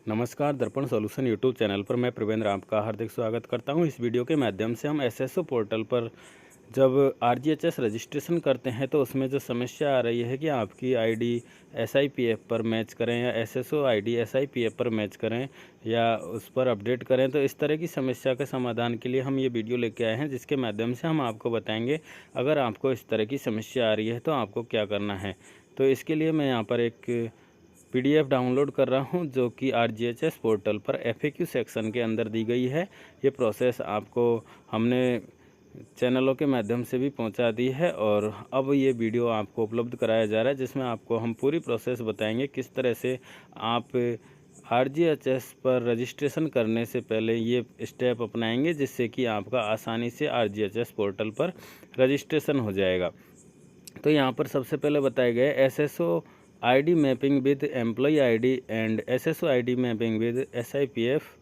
नमस्कार, दर्पण solution YouTube channel पर मैं प्रवेंद्र आपका हार्दिक स्वागत करता हूं। इस वीडियो के माध्यम से हम एसएसओ पोर्टल पर जब आरजीएचएस रजिस्ट्रेशन करते हैं तो उसमें जो समस्या आ रही है कि आपकी आईडी एसआईपीएफ पर मैच करें या एसएसओ आईडी एसआईपीएफ पर मैच करें या उस पर अपडेट करें, तो इस तरह की समस्या के समाधान के लिए हम ये वीडियो लेके आए हैं, जिसके माध्यम से हम आपको बताएंगे अगर आपको इस तरह की समस्या आ रही है तो आपको क्या करना है। तो इसके लिए मैं यहाँ पर एक पीडीएफ डाउनलोड कर रहा हूं जो कि आरजीएचएस पोर्टल पर एफएक्यू सेक्शन के अंदर दी गई है। ये प्रोसेस आपको हमने चैनलों के माध्यम से भी पहुंचा दी है और अब ये वीडियो आपको उपलब्ध कराया जा रहा है, जिसमें आपको हम पूरी प्रोसेस बताएंगे किस तरह से आप आरजीएचएस पर रजिस्ट्रेशन करने से पहले ये स्टेप अपनाएंगे, जिससे कि आपका आसानी से आरजीएचएस पोर्टल पर रजिस्ट्रेशन हो जाएगा। तो यहाँ पर सबसे पहले बताया गया है SSO ID mapping with employee ID and SSO ID mapping with SIPF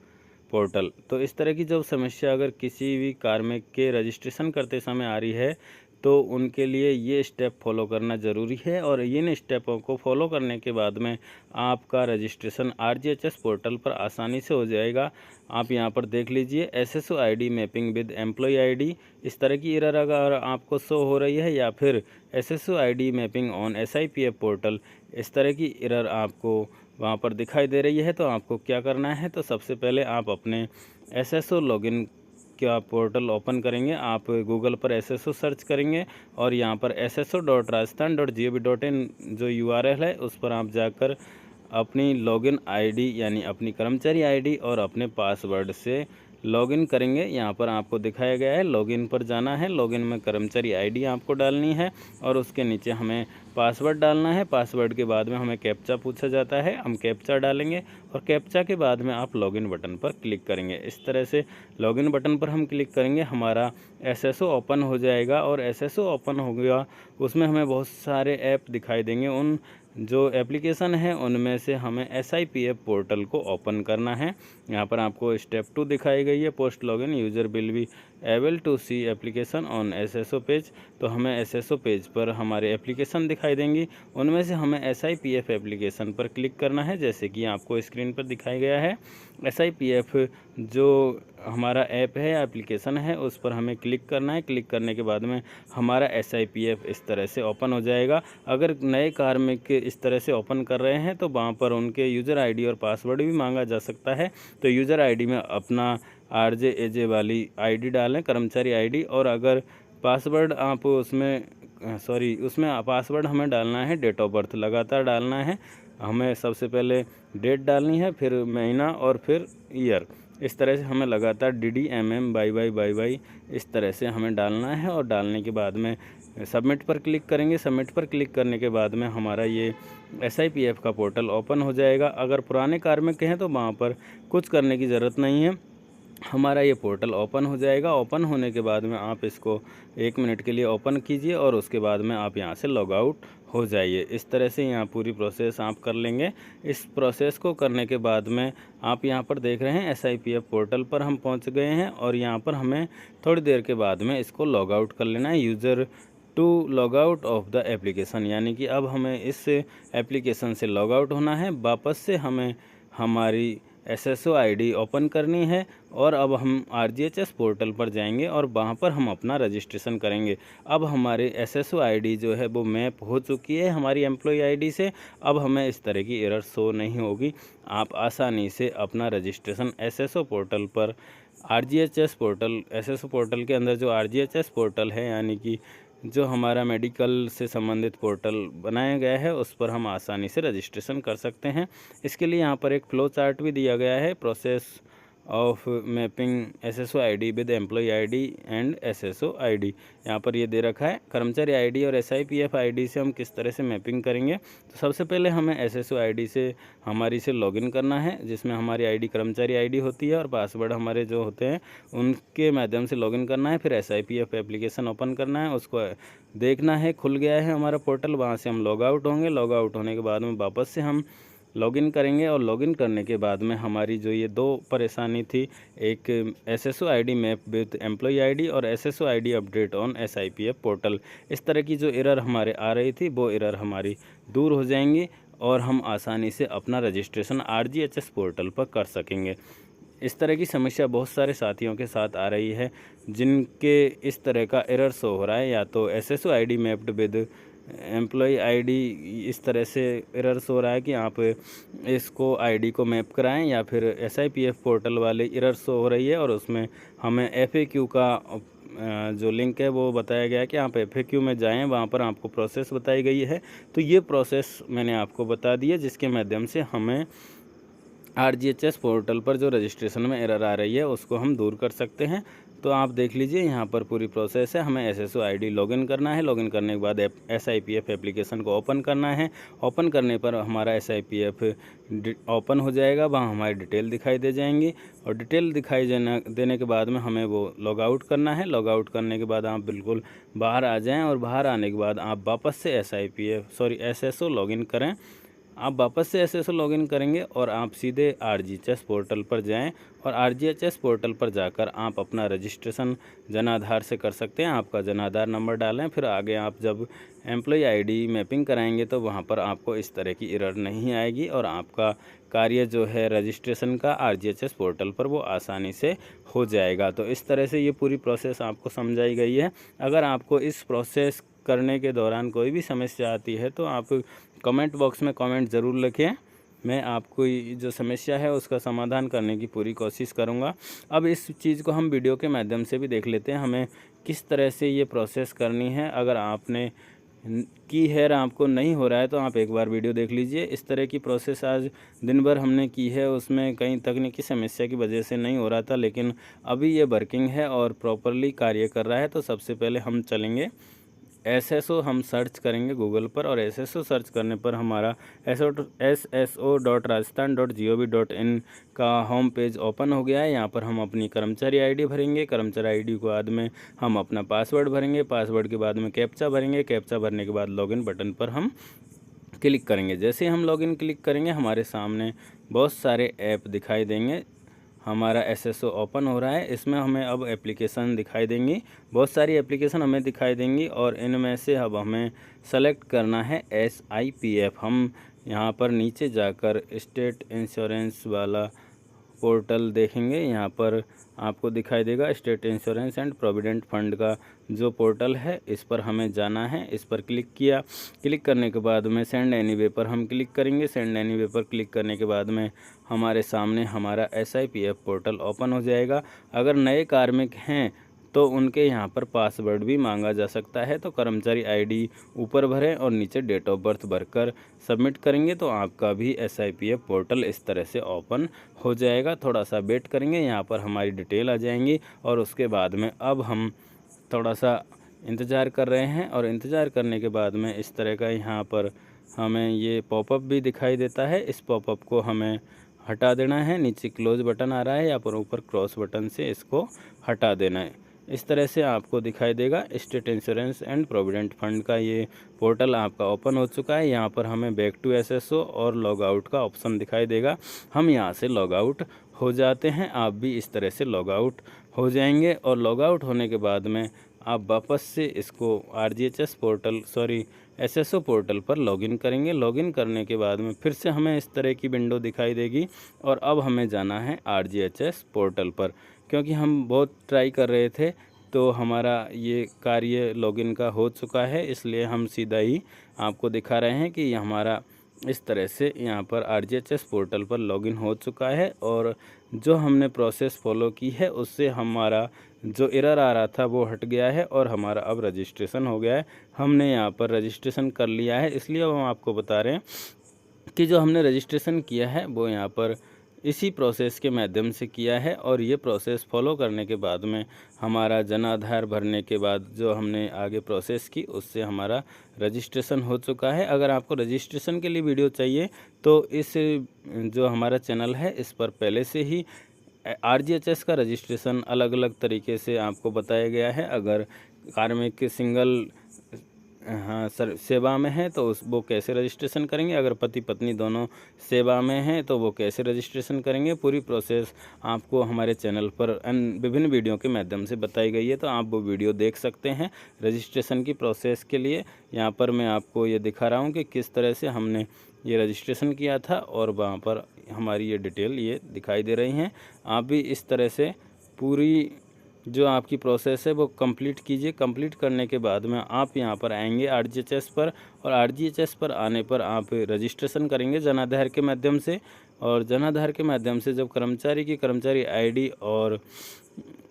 portal. तो इस तरह की जब समस्या अगर किसी भी कार्मिक के रजिस्ट्रेशन करते समय आ रही है तो उनके लिए ये स्टेप फॉलो करना ज़रूरी है और इन स्टेपों को फॉलो करने के बाद में आपका रजिस्ट्रेशन आरजीएचएस पोर्टल पर आसानी से हो जाएगा। आप यहाँ पर देख लीजिए, SSO ID mapping with employee ID, इस तरह की एरर अगर आपको शो हो रही है, या फिर SSO ID mapping on SIPF portal, इस तरह की एरर आपको वहाँ पर दिखाई दे रही है, तो आपको क्या करना है। तो सबसे पहले आप अपने एसएसओ लॉगिन क्या पोर्टल ओपन करेंगे। आप गूगल पर एसएसओ सर्च करेंगे और यहाँ पर sso.rajasthan.gov.in जो यूआरएल है उस पर आप जाकर अपनी लॉगिन आईडी यानी अपनी कर्मचारी आईडी और अपने पासवर्ड से लॉगिन करेंगे। यहाँ पर आपको दिखाया गया है लॉगिन पर जाना है। लॉगिन में कर्मचारी आईडी आपको डालनी है और उसके नीचे हमें पासवर्ड डालना है। पासवर्ड के बाद में हमें कैप्चा पूछा जाता है, हम कैप्चा डालेंगे और कैप्चा के बाद में आप लॉगिन बटन पर क्लिक करेंगे। इस तरह से लॉगिन बटन पर हम क्लिक करेंगे, हमारा एसएसओ ओपन हो जाएगा और एसएसओ ओपन हो गया, उसमें हमें बहुत सारे ऐप दिखाई देंगे। उन जो एप्लीकेशन है उनमें से हमें एसआईपीएफ पोर्टल को ओपन करना है। यहाँ पर आपको स्टेप 2 दिखाई गई है, post login user will be able to see application on SSO page. तो हमें एसएसओ पेज पर हमारे एप्लीकेशन दिखाई देंगी, उनमें से हमें एसआईपीएफ एप्लीकेशन पर क्लिक करना है, जैसे कि आपको स्क्रीन पर दिखाया गया है। एसआईपीएफ जो हमारा ऐप है या एप्लीकेशन है उस पर हमें क्लिक करना है। क्लिक करने के बाद में हमारा एसआईपीएफ इस तरह से ओपन हो जाएगा। अगर नए कार्मिक इस तरह से ओपन कर रहे हैं तो वहाँ पर उनके यूज़र आईडी और पासवर्ड भी मांगा जा सकता है। तो यूज़र आईडी में अपना आरजेएजे वाली आईडी डालें, कर्मचारी आईडी, और अगर पासवर्ड आप उसमें पासवर्ड हमें डालना है डेट ऑफ बर्थ लगातार डालना है। हमें सबसे पहले डेट डालनी है, फिर महीना और फिर ईयर। इस तरह से हमें लगातार DD बाई इस तरह से हमें डालना है और डालने के बाद में सबमिट पर क्लिक करेंगे। सबमिट पर क्लिक करने के बाद में हमारा ये एसआईपीएफ का पोर्टल ओपन हो जाएगा। अगर पुराने कार्मिक हैं तो वहाँ पर कुछ करने की ज़रूरत नहीं है, हमारा ये पोर्टल ओपन हो जाएगा। ओपन होने के बाद में आप इसको 1 मिनट के लिए ओपन कीजिए और उसके बाद में आप यहाँ से लॉग आउट हो जाइए। इस तरह से यहाँ पूरी प्रोसेस आप कर लेंगे। इस प्रोसेस को करने के बाद में आप यहाँ पर देख रहे हैं एसआईपीएफ पोर्टल पर हम पहुँच गए हैं और यहाँ पर हमें थोड़ी देर के बाद में इसको लॉग आउट कर लेना है, user to log out of the application, यानी कि अब हमें इस एप्लीकेशन से लॉग आउट होना है। वापस से हमें हमारी एसएसओ आईडी ओपन करनी है और अब हम आरजीएचएस पोर्टल पर जाएंगे और वहाँ पर हम अपना रजिस्ट्रेशन करेंगे। अब हमारे एसएसओ आईडी जो है वो मैप हो चुकी है हमारी एम्प्लॉय आईडी से। अब हमें इस तरह की एरर शो नहीं होगी। आप आसानी से अपना रजिस्ट्रेशन एसएसओ पोर्टल पर आरजीएचएस पोर्टल, एसएसओ पोर्टल के अंदर जो आरजीएचएस पोर्टल है, यानी कि जो हमारा मेडिकल से संबंधित पोर्टल बनाया गया है, उस पर हम आसानी से रजिस्ट्रेशन कर सकते हैं। इसके लिए यहाँ पर एक फ्लो चार्ट भी दिया गया है, process of mapping SSO ID with employee ID and SSO ID. यहाँ पर ये दे रखा है कर्मचारी आईडी और एसआईपीएफ आईडी से हम किस तरह से मैपिंग करेंगे। तो सबसे पहले हमें एसएसओ आईडी से हमारी से लॉगिन करना है, जिसमें हमारी आईडी कर्मचारी आईडी होती है और पासवर्ड हमारे जो होते हैं उनके माध्यम से लॉगिन करना है। फिर एसआईपीएफ एप्लीकेशन ओपन करना है, उसको देखना है खुल गया है हमारा पोर्टल, वहाँ से हम लॉग आउट होंगे। लॉग आउट होने के बाद में वापस से हम लॉगिन करेंगे और लॉगिन करने के बाद में हमारी जो ये 2 परेशानी थी, एक SSO ID map with employee ID और SSO ID update on SIPF portal, इस तरह की जो एरर हमारे आ रही थी वो एरर हमारी दूर हो जाएंगी और हम आसानी से अपना रजिस्ट्रेशन RGHS पोर्टल पर कर सकेंगे। इस तरह की समस्या बहुत सारे साथियों के साथ आ रही है, जिनके इस तरह का एरर शो हो रहा है, या तो SSO ID mapped with employee ID, इस तरह से एरर शो रहा है कि आप इसको ID को मैप कराएं, या फिर SIPF पोर्टल वाले एरर शो हो रही है और उसमें हमें FAQ का जो लिंक है वो बताया गया है कि आप FAQ में जाएं, वहाँ पर आपको प्रोसेस बताई गई है। तो ये प्रोसेस मैंने आपको बता दी है, जिसके माध्यम से हमें RGHS पोर्टल पर जो रजिस्ट्रेशन में एरर आ रही है उसको हम दूर कर सकते हैं। तो आप देख लीजिए, यहाँ पर पूरी प्रोसेस है। हमें SSO ID लॉगिन करना है। लॉगिन करने के बाद SIPF एप्लीकेशन को ओपन करना है। ओपन करने पर हमारा SIPF ओपन हो जाएगा, वहाँ हमारी डिटेल दिखाई दे जाएंगी, और डिटेल दिखाई देने के बाद में हमें वो लॉग आउट करना है। लॉग आउट करने के बाद आप बिल्कुल बाहर आ जाएँ, और बाहर आने के बाद आप वापस से SSO लॉगिन करें। आप वापस से SSO लॉगिन करेंगे और आप सीधे RGHS पोर्टल पर जाएं, और RGHS पोर्टल पर जाकर आप अपना रजिस्ट्रेशन जन आधार से कर सकते हैं। आपका जन आधार नंबर डालें, फिर आगे आप जब एम्प्लॉय ID मैपिंग कराएंगे तो वहां पर आपको इस तरह की एरर नहीं आएगी, और आपका कार्य जो है रजिस्ट्रेशन का RGHS पोर्टल पर वो आसानी से हो जाएगा। तो इस तरह से ये पूरी प्रोसेस आपको समझाई गई है। अगर आपको इस प्रोसेस करने के दौरान कोई भी समस्या आती है तो आप कमेंट बॉक्स में कमेंट ज़रूर लिखें। मैं आपको जो समस्या है उसका समाधान करने की पूरी कोशिश करूंगा। अब इस चीज़ को हम वीडियो के माध्यम से भी देख लेते हैं, हमें किस तरह से ये प्रोसेस करनी है। अगर आपने की है, आपको नहीं हो रहा है, तो आप एक बार वीडियो देख लीजिए। इस तरह की प्रोसेस आज दिन भर हमने की है, उसमें कई तकनीकी समस्या की वजह से नहीं हो रहा था, लेकिन अभी ये वर्किंग है और प्रॉपरली कार्य कर रहा है। तो सबसे पहले हम चलेंगे SSO, हम सर्च करेंगे गूगल पर, और SSO सर्च करने पर हमारा SSO.rajasthan.gov.in का होम पेज ओपन हो गया है। यहाँ पर हम अपनी कर्मचारी ID भरेंगे। कर्मचारी ID के बाद में हम अपना पासवर्ड भरेंगे। पासवर्ड के बाद में कैप्चा भरेंगे। कैप्चा भरने के बाद लॉगिन बटन पर हम क्लिक करेंगे। जैसे ही हम लॉगिन क्लिक करेंगे, हमारे सामने बहुत सारे ऐप दिखाई देंगे। हमारा SSO ओपन हो रहा है, इसमें हमें अब एप्लीकेशन दिखाई देंगी, बहुत सारी एप्लीकेशन हमें दिखाई देंगी, और इनमें से अब हमें सेलेक्ट करना है SIPF। हम यहाँ पर नीचे जाकर स्टेट इंश्योरेंस वाला पोर्टल देखेंगे। यहाँ पर आपको दिखाई देगा state insurance and provident fund का जो पोर्टल है, इस पर हमें जाना है। इस पर क्लिक किया। क्लिक करने के बाद में सेंड एनीवे पर हम क्लिक करेंगे। सेंड एनीवे पर क्लिक करने के बाद में हमारे सामने हमारा SIPF पोर्टल ओपन हो जाएगा। अगर नए कार्मिक हैं तो उनके यहाँ पर पासवर्ड भी मांगा जा सकता है। तो कर्मचारी ID ऊपर भरें और नीचे डेट ऑफ बर्थ भरकर सबमिट करेंगे तो आपका भी SIPF पोर्टल इस तरह से ओपन हो जाएगा। थोड़ा सा वेट करेंगे, यहाँ पर हमारी डिटेल आ जाएंगी, और उसके बाद में अब हम थोड़ा सा इंतज़ार कर रहे हैं, और इंतज़ार करने के बाद में इस तरह का यहाँ पर हमें ये पॉपअप भी दिखाई देता है। इस पॉपअप को हमें हटा देना है। नीचे क्लोज बटन आ रहा है, या पर ऊपर क्रॉस बटन से इसको हटा देना है। इस तरह से आपको दिखाई देगा state insurance and provident fund का ये पोर्टल आपका ओपन हो चुका है। यहाँ पर हमें बैक टू SSO और लॉग आउट का ऑप्शन दिखाई देगा। हम यहाँ से लॉग आउट हो जाते हैं। आप भी इस तरह से लॉग आउट हो जाएंगे, और लॉग आउट होने के बाद में आप वापस से इसको RGHS पोर्टल SSO पोर्टल पर लॉगिन करेंगे। लॉगिन करने के बाद में फिर से हमें इस तरह की विंडो दिखाई देगी, और अब हमें जाना है RGHS पोर्टल पर। क्योंकि हम बहुत ट्राई कर रहे थे तो हमारा ये कार्य लॉगिन का हो चुका है, इसलिए हम सीधा ही आपको दिखा रहे हैं कि ये हमारा इस तरह से यहाँ पर RGHS पोर्टल पर लॉगिन हो चुका है। और जो हमने प्रोसेस फॉलो की है उससे हमारा जो एरर आ रहा था वो हट गया है, और हमारा अब रजिस्ट्रेशन हो गया है। हमने यहाँ पर रजिस्ट्रेशन कर लिया है, इसलिए हम आपको बता रहे हैं कि जो हमने रजिस्ट्रेशन किया है वो यहाँ पर इसी प्रोसेस के माध्यम से किया है। और ये प्रोसेस फॉलो करने के बाद में हमारा जन आधार भरने के बाद जो हमने आगे प्रोसेस की उससे हमारा रजिस्ट्रेशन हो चुका है। अगर आपको रजिस्ट्रेशन के लिए वीडियो चाहिए तो इस जो हमारा चैनल है इस पर पहले से ही RGHS का रजिस्ट्रेशन अलग अलग तरीके से आपको बताया गया है। अगर कार्मिक सिंगल सर सेवा में है तो वो कैसे रजिस्ट्रेशन करेंगे, अगर पति पत्नी दोनों सेवा में हैं तो वो कैसे रजिस्ट्रेशन करेंगे, पूरी प्रोसेस आपको हमारे चैनल पर विभिन्न वीडियो के माध्यम से बताई गई है। तो आप वो वीडियो देख सकते हैं रजिस्ट्रेशन की प्रोसेस के लिए। यहाँ पर मैं आपको ये दिखा रहा हूँ कि किस तरह से हमने ये रजिस्ट्रेशन किया था और वहाँ पर हमारी ये डिटेल ये दिखाई दे रही हैं। आप भी इस तरह से पूरी जो आपकी प्रोसेस है वो कंप्लीट कीजिए। कंप्लीट करने के बाद में आप यहाँ पर आएंगे आरजीएचएस पर, और आरजीएचएस पर आने पर आप रजिस्ट्रेशन करेंगे जनाधार के माध्यम से। और जनाधार के माध्यम से जब कर्मचारी की कर्मचारी आईडी और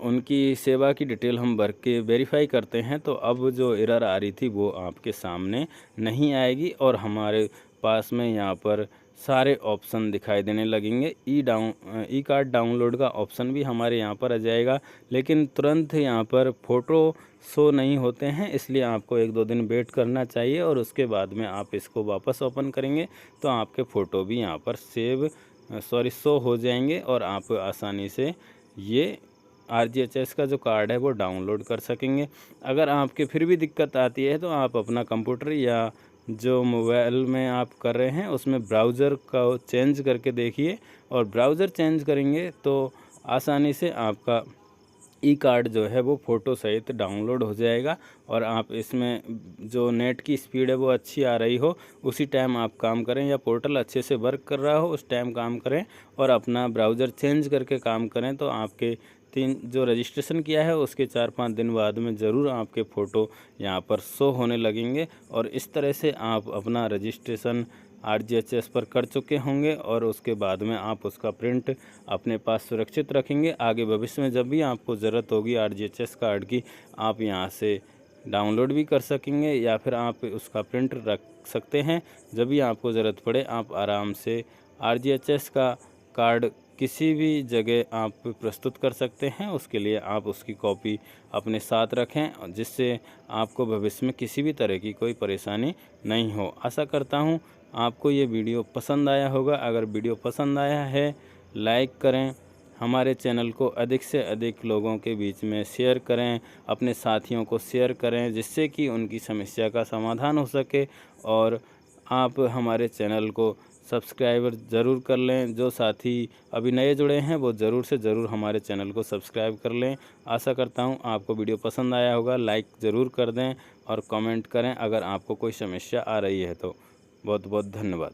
उनकी सेवा की डिटेल हम भर के वेरीफाई करते हैं, तो अब जो एरर आ रही थी वो आपके सामने नहीं आएगी और हमारे पास में यहाँ पर सारे ऑप्शन दिखाई देने लगेंगे। ई कार्ड डाउनलोड का ऑप्शन भी हमारे यहाँ पर आ जाएगा, लेकिन तुरंत यहाँ पर फ़ोटो शो नहीं होते हैं, इसलिए आपको 1-2 दिन वेट करना चाहिए और उसके बाद में आप इसको वापस ओपन करेंगे तो आपके फ़ोटो भी यहाँ पर शो हो जाएंगे और आप आसानी से ये आरजीएचएस का जो कार्ड है वो डाउनलोड कर सकेंगे। अगर आपके फिर भी दिक्कत आती है तो आप अपना कंप्यूटर या जो मोबाइल में आप कर रहे हैं उसमें ब्राउज़र का चेंज करके देखिए, और ब्राउज़र चेंज करेंगे तो आसानी से आपका ई कार्ड जो है वो फ़ोटो सहित डाउनलोड हो जाएगा। और आप इसमें जो नेट की स्पीड है वो अच्छी आ रही हो उसी टाइम आप काम करें, या पोर्टल अच्छे से वर्क कर रहा हो उस टाइम काम करें, और अपना ब्राउज़र चेंज करके काम करें तो आपके जो रजिस्ट्रेशन किया है उसके 4-5 दिन बाद में ज़रूर आपके फ़ोटो यहाँ पर शो होने लगेंगे। और इस तरह से आप अपना रजिस्ट्रेशन आरजीएचएस पर कर चुके होंगे और उसके बाद में आप उसका प्रिंट अपने पास सुरक्षित रखेंगे। आगे भविष्य में जब भी आपको ज़रूरत होगी आरजीएचएस कार्ड की, आप यहाँ से डाउनलोड भी कर सकेंगे या फिर आप उसका प्रिंट रख सकते हैं। जब भी आपको ज़रूरत पड़े आप आराम से आरजीएचएस का कार्ड किसी भी जगह आप प्रस्तुत कर सकते हैं। उसके लिए आप उसकी कॉपी अपने साथ रखें जिससे आपको भविष्य में किसी भी तरह की कोई परेशानी नहीं हो। आशा करता हूँ आपको ये वीडियो पसंद आया होगा। अगर वीडियो पसंद आया है लाइक करें, हमारे चैनल को अधिक से अधिक लोगों के बीच में शेयर करें, अपने साथियों को शेयर करें जिससे कि उनकी समस्या का समाधान हो सके। और आप हमारे चैनल को सब्सक्राइबर ज़रूर कर लें। जो साथी अभी नए जुड़े हैं वो ज़रूर से ज़रूर हमारे चैनल को सब्सक्राइब कर लें। आशा करता हूँ आपको वीडियो पसंद आया होगा। लाइक ज़रूर कर दें और कमेंट करें अगर आपको कोई समस्या आ रही है तो। बहुत बहुत धन्यवाद।